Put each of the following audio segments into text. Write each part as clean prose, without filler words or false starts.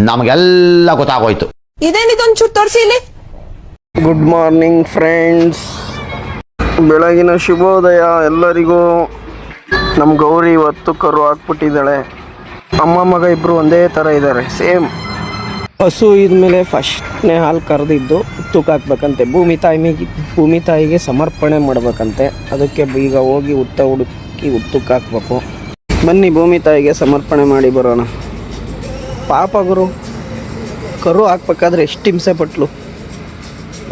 ನಮಗೆಲ್ಲ ಗೊತ್ತಾಗೋಯ್ತು. ಇದೇನಿದೊಂಚೂರು ತೋರಿಸಿ ಇಲ್ಲಿ. ಗುಡ್ ಮಾರ್ನಿಂಗ್ ಫ್ರೆಂಡ್ಸ್, ಬೆಳಗಿನ ಶುಭೋದಯ ಎಲ್ಲರಿಗೂ. ನಮ್ಮ ಗೌರಿ ಇವತ್ತು ಕರು ಹಾಕ್ಬಿಟ್ಟಿದ್ದಾಳೆ. ಅಮ್ಮ ಮಗ ಇಬ್ಬರು ಒಂದೇ ಥರ ಇದ್ದಾರೆ, ಸೇಮ್. ಹಸು ಇದ್ಮೇಲೆ ಫಸ್ಟ್ನೇ ಹಾಲು ಕರೆದಿದ್ದು ತೂಕ ಹಾಕ್ಬೇಕಂತೆ. ಭೂಮಿ ತಾಯಿಗೆ ಸಮರ್ಪಣೆ ಮಾಡ್ಬೇಕಂತೆ. ಅದಕ್ಕೆ ಈಗ ಹೋಗಿ ಹುಡುಕಿ ತೂಕ ಹಾಕ್ಬೇಕು. ಬನ್ನಿ ಭೂಮಿ ತಾಯಿಗೆ ಸಮರ್ಪಣೆ ಮಾಡಿ ಬರೋಣ. ಪಾಪ ಗುರು, ಕರು ಹಾಕ್ಬೇಕಾದ್ರೆ ಎಷ್ಟು ಹಿಂಸೆ ಪಟ್ಲು.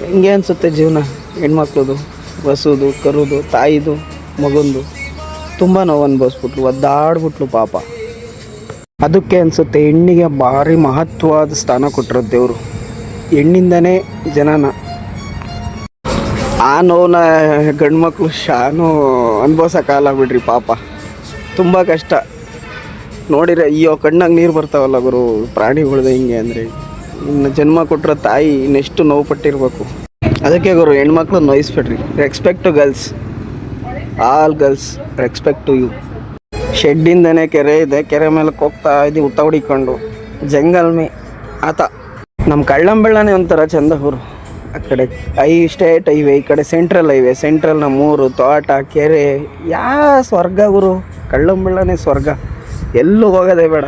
ಹೆಂಗೆ ಅನಿಸುತ್ತೆ ಜೀವನ ಹೆಣ್ಮಕ್ಳದು, ಹಸುದು, ಕರುದು, ತಾಯಿದು, ಮಗಂದು. ತುಂಬ ನೋವು ಅನುಭವಿಸ್ಬಿಟ್ಲು, ಒದ್ದಾಡ್ಬಿಟ್ಲು ಪಾಪ. ಅದಕ್ಕೆ ಅನಿಸುತ್ತೆ ಹೆಣ್ಣಿಗೆ ಭಾರಿ ಮಹತ್ವವಾದ ಸ್ಥಾನ ಕೊಟ್ಟಿರೋದು ದೇವರು. ಹೆಣ್ಣಿಂದನೇ ಜನನ. ಆ ನೋವನ್ನ ಗಂಡ್ಮಕ್ಳು ಶಾನು ಅನುಭವಿಸೋಕ್ಕಾಗಲ್ಲ ಬಿಡ್ರಿ ಪಾಪ. ತುಂಬ ಕಷ್ಟ ನೋಡಿದ್ರೆ ಅಯ್ಯೋ ಕಣ್ಣಾಗ ನೀರು ಬರ್ತಾವಲ್ಲ ಗುರು. ಪ್ರಾಣಿಗಳ್ದು ಹಿಂಗೆ ಅಂದರೆ ಇನ್ನು ಜನ್ಮ ಕೊಟ್ಟಿರೋ ತಾಯಿ ಇನ್ನೆಷ್ಟು ನೋವು ಪಟ್ಟಿರ್ಬೇಕು. ಅದಕ್ಕೆ ಗುರು ಹೆಣ್ಮಕ್ಳು ನೋಯಿಸ್ಬಿಡ್ರಿ. Respect to girls, all girls, respect to you. ಶೆಡ್ಡಿಂದನೇ ಕೆರೆ ಇದೆ, ಕೆರೆ ಮೇಲೆ ಹೋಗ್ತಾ ಇದ್ದೀವಿ ಊಟ ಹುಡಿಕೊಂಡು. ಜಂಗಲ್ ಮೇ ಆತ. ನಮ್ಮ ಕಳ್ಳಂಬೆಳ್ಳನೇ ಒಂಥರ ಚಂದ ಗುರು. ಆ ಕಡೆ ಸ್ಟೇಟ್ ಹೈವೇ, ಈ ಕಡೆ ಸೆಂಟ್ರಲ್ ಹೈವೇ. ಸೆಂಟ್ರಲ್ ನಮ್ಮೂರು, ತೋಟ, ಕೆರೆ, ಸ್ವರ್ಗ ಗುರು. ಕಳ್ಳಂಬೆಳ್ಳನೇ ಸ್ವರ್ಗ, ಎಲ್ಲೂ ಹೋಗೋದೇ ಬೇಡ.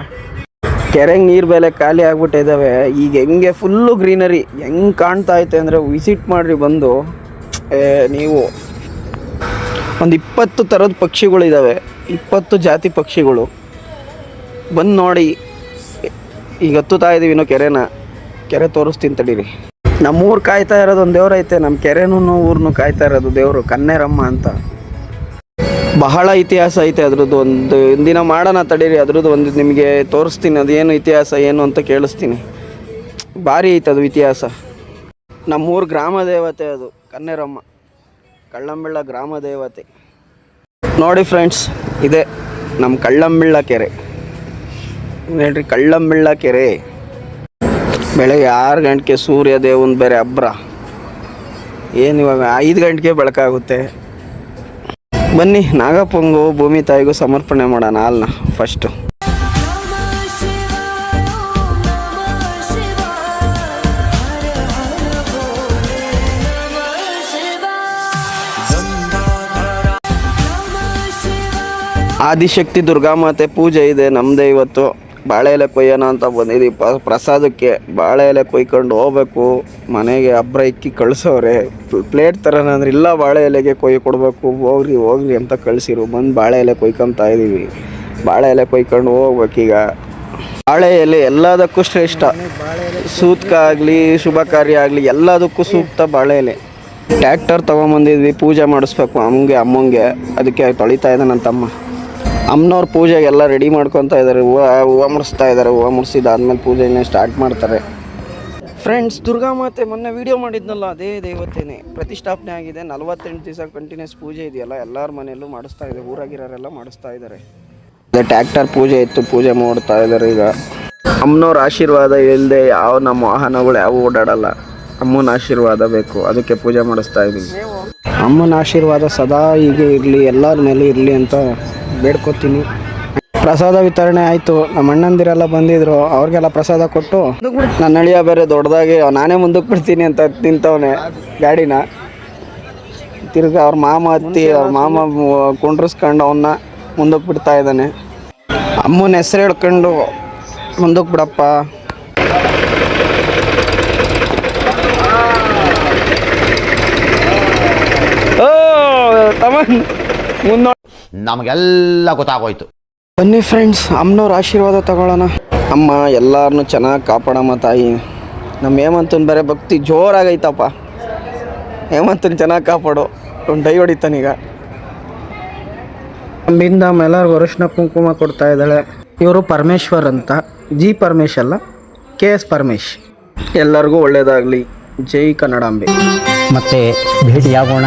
ಕೆರೆಗೆ ನೀರು ಬೆಲೆ ಖಾಲಿ ಆಗ್ಬಿಟ್ಟಿದ್ದಾವೆ. ಈಗ ಹೆಂಗೆ ಫುಲ್ಲು ಗ್ರೀನರಿ ಹೆಂಗೆ ಕಾಣ್ತಾ ಐತೆ ಅಂದರೆ ವಿಸಿಟ್ ಮಾಡಿರಿ ಬಂದು. ನೀವು ಒಂದು 20 ಥರದ ಪಕ್ಷಿಗಳಿದ್ದಾವೆ, 20 ಜಾತಿ ಪಕ್ಷಿಗಳು. ಬಂದು ನೋಡಿ. ಈಗ ಹತ್ತುತ್ತಾ ಇದ್ದೀವಿ ಇನ್ನೂ ಕೆರೆ ತೋರಿಸ್ತೀನಿ ತಡೀರಿ. ನಮ್ಮೂರು ಕಾಯ್ತಾ ಇರೋದು ಒಂದು ದೇವ್ರು ಐತೆ. ನಮ್ಮ ಕೆರೆನೂ ಊರನ್ನು ಕಾಯ್ತಾ ಇರೋದು ದೇವರು ಕನ್ನೇರಮ್ಮ ಅಂತ. ಬಹಳ ಇತಿಹಾಸ ಐತೆ ಅದ್ರದ್ದು. ಒಂದು ದಿನ ಮಾಡೋಣ ತಡೀರಿ, ಅದ್ರದ್ದು ಒಂದು ನಿಮಗೆ ತೋರಿಸ್ತೀನಿ. ಅದೇನು ಇತಿಹಾಸ ಏನು ಅಂತ ಕೇಳಿಸ್ತೀನಿ. ಭಾರಿ ಐತೆ ಅದು ಇತಿಹಾಸ. ನಮ್ಮೂರು ಗ್ರಾಮ ದೇವತೆ ಅದು ಕನ್ನೇರಮ್ಮ, ಕಳ್ಳಂಬೆಳ್ಳ ಗ್ರಾಮ ದೇವತೆ. ನೋಡಿ ಫ್ರೆಂಡ್ಸ್, ಇದೆ ನಮ್ಮ ಕಳ್ಳಂಬೆಳ್ಳ ಕೆರೆ. ಹೇಳ್ರಿ ಕಳ್ಳಂಬೆಳ್ಳ ಕೆರೆ. ಬೆಳಗ್ಗೆ 6 ಗಂಟೆಗೆ ಸೂರ್ಯ ದೇವನ ಬೇರೆ ಅಬ್ರ. ಏನು ಇವಾಗ 5 ಗಂಟೆಗೆ ಬೆಳಕಾಗುತ್ತೆ. ಬನ್ನಿ ನಾಗಪ್ಪಂಗೂ ಭೂಮಿ ತಾಯಿಗೂ ಸಮರ್ಪಣೆ ಮಾಡೋಣ ಹಾಲನ್ನ ಫಸ್ಟು. ಆದಿಶಕ್ತಿ ದುರ್ಗಾಮಾತೆ ಪೂಜೆ ಇದೆ ನಮ್ಮದೇ ಇವತ್ತು. ಬಾಳೆ ಎಲೆ ಕೊಯ್ಯೋಣ ಅಂತ ಬಂದಿದ್ದೀವಿ ಪ್ರಸಾದಕ್ಕೆ. ಬಾಳೆ ಎಲೆ ಕೊಯ್ಕೊಂಡು ಹೋಗ್ಬೇಕು ಮನೆಗೆ. ಹಬ್ಬ ಇಕ್ಕಿ ಕಳಿಸೋರೆ ಪ್ಲೇಟ್ ಥರನ ಅಂದ್ರೆ ಇಲ್ಲ, ಬಾಳೆ ಎಲೆಗೆ ಕೊಯ್ಯಿ ಕೊಡಬೇಕು, ಹೋಗ್ರಿ ಅಂತ ಕಳಿಸಿರು. ಬಂದು ಬಾಳೆ ಎಲೆ ಕೊಯ್ಕೊತಾ ಇದ್ದೀವಿ. ಬಾಳೆ ಎಲೆ ಕೊಯ್ಕೊಂಡು ಹೋಗ್ಬೇಕೀಗ. ಬಾಳೆ ಎಲೆ ಎಲ್ಲದಕ್ಕೂ ಶ್ರೇಷ್ಠ. ಸೂತ್ಕ ಆಗಲಿ, ಶುಭ ಕಾರ್ಯ ಆಗಲಿ, ಎಲ್ಲದಕ್ಕೂ ಸೂಕ್ತ ಬಾಳೆ ಎಲೆ. ಟ್ಯಾಕ್ಟರ್ ತೊಗೊಂಬಂದಿದ್ವಿ, ಪೂಜೆ ಮಾಡಿಸ್ಬೇಕು ಅಮ್ಮಂಗೆ. ಅದಕ್ಕೆ ತೊಳಿತಾ ಇದ್ದ ನನ್ನ ತಮ್ಮ. ಅಮ್ಮನವ್ರ ಪೂಜೆಗೆ ಎಲ್ಲ ರೆಡಿ ಮಾಡ್ಕೊತಾ ಇದ್ದಾರೆ. ಹೂವು ಮುಡಿಸ್ತಾ ಇದ್ದಾರೆ. ಹೂವು ಮುಡಿಸಿದಾದ್ಮೇಲೆ ಪೂಜೆನೇ ಸ್ಟಾರ್ಟ್ ಮಾಡ್ತಾರೆ. ಫ್ರೆಂಡ್ಸ್, ದುರ್ಗಾಮಾತೆ ಮೊನ್ನೆ ವೀಡಿಯೋ ಮಾಡಿದ್ನಲ್ಲ, ಅದೇ ದೇವತೆನೇ ಪ್ರತಿಷ್ಠಾಪನೆ ಆಗಿದೆ. 48 ದಿವಸ ಕಂಟಿನ್ಯೂಸ್ ಪೂಜೆ ಇದೆಯಲ್ಲ, ಎಲ್ಲರ ಮನೆಯಲ್ಲೂ ಮಾಡಿಸ್ತಾ ಇದೆ. ಊರಾಗಿರೋರೆಲ್ಲ ಮಾಡಿಸ್ತಾ ಇದ್ದಾರೆ. ಅದೇ ಟ್ಯಾಕ್ಟರ್ ಪೂಜೆ ಇತ್ತು, ಪೂಜೆ ಮಾಡ್ತಾ ಇದ್ದಾರೆ ಈಗ. ಅಮ್ಮನವ್ರ ಆಶೀರ್ವಾದ ಇಲ್ಲದೆ ಯಾವ ನಮ್ಮ ವಾಹನಗಳು ಯಾವ ಓಡಾಡಲ್ಲ. ಅಮ್ಮನ ಆಶೀರ್ವಾದ ಬೇಕು, ಅದಕ್ಕೆ ಪೂಜೆ ಮಾಡಿಸ್ತಾ ಇದ್ದೀನಿ. ಅಮ್ಮನ ಆಶೀರ್ವಾದ ಸದಾ ಹೀಗೆ ಇರಲಿ, ಎಲ್ಲರ ಮೇಲೆ ಇರಲಿ ಅಂತ ಬೇಡ್ಕೊತೀನಿ. ಪ್ರಸಾದ ವಿತರಣೆ ಆಯಿತು. ನಮ್ಮ ಅಣ್ಣಂದಿರೆಲ್ಲ ಬಂದಿದ್ರು, ಅವ್ರಿಗೆಲ್ಲ ಪ್ರಸಾದ ಕೊಟ್ಟು ನನ್ನ ಅಳಿಯ ಬೇರೆ ದೊಡ್ಡದಾಗಿ ನಾನೇ ಮುಂದಕ್ಕೆ ಬಿಡ್ತೀನಿ ಅಂತ ನಿಂತವನೆ ಗಾಡಿನ. ತಿರ್ಗಿ ಅವ್ರ ಮಾಮ ಕುಂಡ್ರಿಸ್ಕೊಂಡು ಅವನ್ನ ಮುಂದಕ್ಕೆ ಬಿಡ್ತಾ ಇದ್ದಾನೆ. ಅಮ್ಮನ ಹೆಸರು ಹೇಳ್ಕೊಂಡು ಮುಂದಕ್ಕೆ ಬಿಡಪ್ಪ. ನಮಗೆಲ್ಲ ಗೊತ್ತಾಗೋಯ್ತು. ಬನ್ನಿ ಫ್ರೆಂಡ್ಸ್, ಅಮ್ಮನವ್ರ ಆಶೀರ್ವಾದ ತಗೊಳ್ಳೋಣ. ಅಮ್ಮ ಎಲ್ಲರನ್ನೂ ಚೆನ್ನಾಗಿ ಕಾಪಾಡಮ್ಮ ತಾಯಿ. ನಮ್ಮ ಹೇಮಂತನ ಬೇರೆ ಭಕ್ತಿ ಜೋರಾಗೈತಪ್ಪ. ಹೇಮಂತನ ಚೆನ್ನಾಗಿ ಕಾಪಾಡು. ಒಂದು ಡೈ ಹೊಡಿತಾನೀಗ. ನಮ್ಮಿಂದ ಎಲ್ಲರಿಗೂ ಅರಿಶಿನ ಕುಂಕುಮ ಕೊಡ್ತಾ ಇದ್ದಾಳೆ. ಇವರು ಪರಮೇಶ್ವರ್ ಅಂತ, ಜಿ ಪರಮೇಶ್ ಅಲ್ಲ, KS ಪರಮೇಶ್. ಎಲ್ಲರಿಗೂ ಒಳ್ಳೆಯದಾಗಲಿ. ಜೈ ಕನ್ನಡಾಂಬೆ. ಮತ್ತೆ ಭೇಟಿಯಾಗೋಣ.